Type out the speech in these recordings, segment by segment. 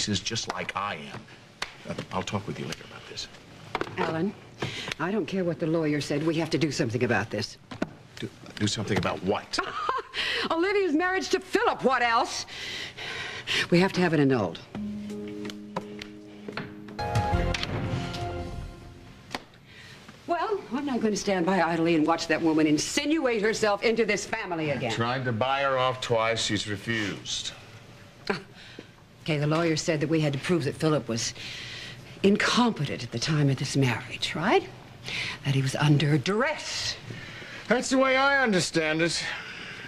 pieces just like I am. I'll talk with you later about this. Alan, I don't care what the lawyer said. We have to do something about this. Do something about what? Olivia's marriage to Phillip. What else? We have to have it annulled. Well, I'm not going to stand by idly and watch that woman insinuate herself into this family again. Tried to buy her off twice. She's refused. Okay, the lawyer said that we had to prove that Phillip was incompetent at the time of this marriage, right? That he was under duress. That's the way I understand it.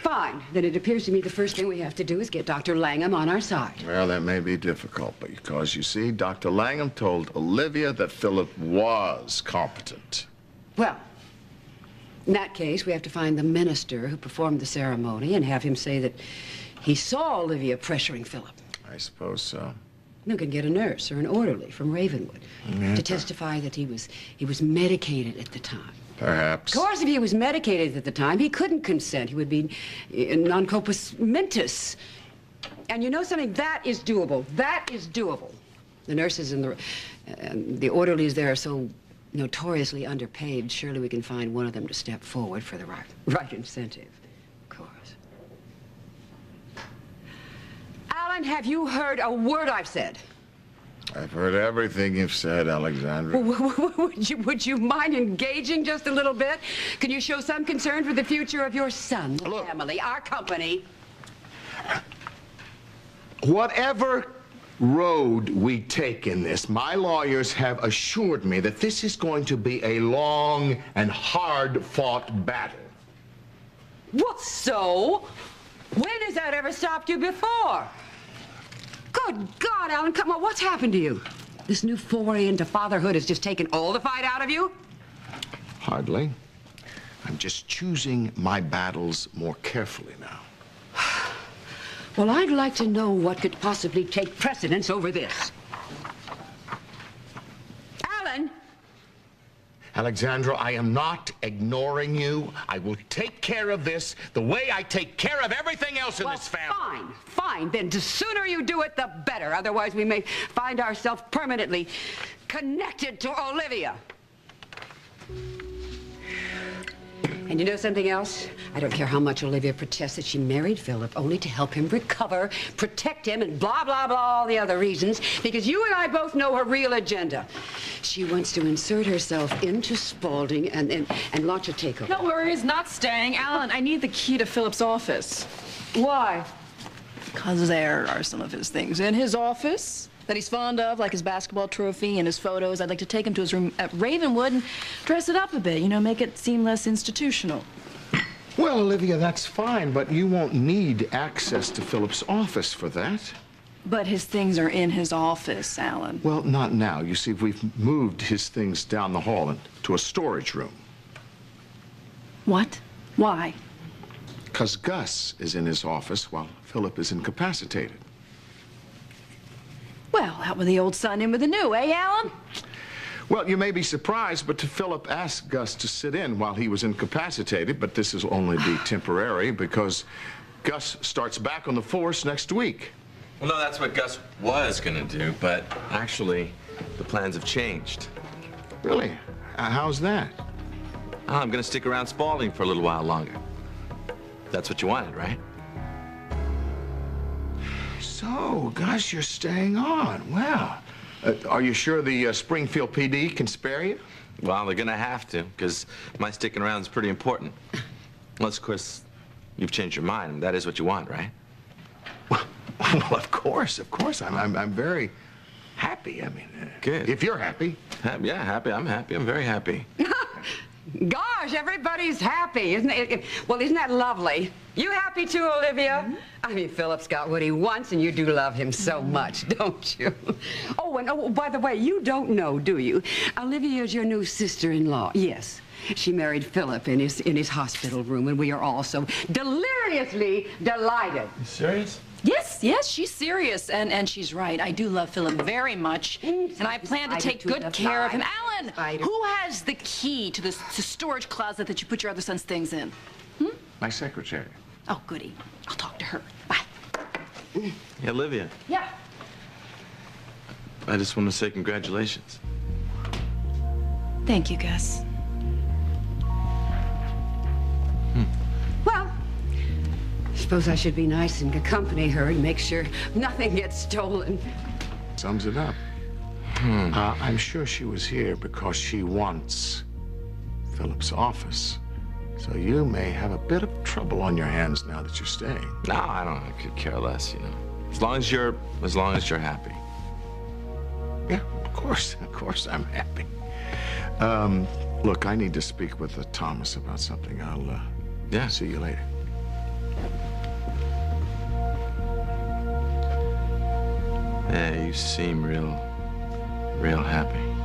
Fine. Then it appears to me the first thing we have to do is get Dr. Langham on our side. Well, that may be difficult, because you see, Dr. Langham told Olivia that Phillip was competent. Well, in that case, we have to find the minister who performed the ceremony and have him say that he saw Olivia pressuring Phillip. I suppose so. You can get a nurse or an orderly from Ravenwood to testify that he was medicated at the time. Perhaps. Of course, if he was medicated at the time, he couldn't consent. He would be non compos mentis. And you know something? That is doable. That is doable. The nurses and the orderlies there are so notoriously underpaid. Surely we can find one of them to step forward for the right incentive. Of course. Alan, have you heard a word I've said? I've heard everything you've said, Alexandra. Would you mind engaging just a little bit? Can you show some concern for the future of your son, the family, our company? Whatever road we take in this, my lawyers have assured me that this is going to be a long and hard-fought battle. What so? When has that ever stopped you before? Good God, Alan, come on, what's happened to you? This new foray into fatherhood has just taken all the fight out of you? Hardly. I'm just choosing my battles more carefully now. Well, I'd like to know what could possibly take precedence over this. Alan! Alexandra, I am not ignoring you. I will take care of this the way I take care of everything else in this family. Fine, fine. Then the sooner you do it, the better. Otherwise, we may find ourselves permanently connected to Olivia. And you know something else? I don't care how much Olivia protests that she married Phillip only to help him recover, protect him, and blah, blah, blah, all the other reasons, because you and I both know her real agenda. She wants to insert herself into Spaulding and launch a takeover. No worries, not staying. Alan, I need the key to Phillip's office. Why? Because there are some of his things in his office that he's fond of, like his basketball trophy and his photos. I'd like to take him to his room at Ravenwood and dress it up a bit, you know, make it seem less institutional. Well, Olivia, that's fine, but you won't need access to Phillip's office for that. But his things are in his office, Alan. Well, not now. You see, we've moved his things down the hall into a storage room. What? Why? Because Gus is in his office while Phillip is incapacitated. Well, out with the old son, in with the new, eh, Alan? Well, you may be surprised, but Phillip asked Gus to sit in while he was incapacitated, but this will only be temporary because Gus starts back on the force next week. Well, no, that's what Gus was gonna do, but actually, the plans have changed. Really? How's that? I'm gonna stick around Spaulding for a little while longer. That's what you wanted, right? So, Gus, you're staying on. Well, are you sure the Springfield PD can spare you? Well, they're gonna have to, because my sticking around is pretty important. Unless, of course, you've changed your mind. That is what you want, right? Well, of course. I'm very happy. I mean, good. If you're happy. Yeah, happy. I'm happy. I'm very happy. Gosh, everybody's happy, isn't it? Well, isn't that lovely? You happy too, Olivia? Mm-hmm. I mean, Phillip's got what he wants, and you do love him so much, don't you? Oh, and by the way, you don't know, do you? Olivia's your new sister-in-law. Yes. She married Phillip in his hospital room, and we are all so deliriously delighted. You serious? Yes, she's serious, and she's right. I do love Phillip very much, and I plan to take good care of him. Alan, who has the key to the storage closet that you put your other son's things in? My secretary. Oh, goody. I'll talk to her. Bye. Hey, Olivia. Yeah. I just want to say congratulations. Thank you, Gus. Well, I suppose I should be nice and accompany her and make sure nothing gets stolen. Sums it up. I'm sure she was here because she wants Phillip's office. So you may have a bit of trouble on your hands now that you're staying. No, I could care less, you know. As long as you're happy. Yeah, of course I'm happy. Look, I need to speak with Thomas about something. I'll see you later. Yeah, you seem real happy.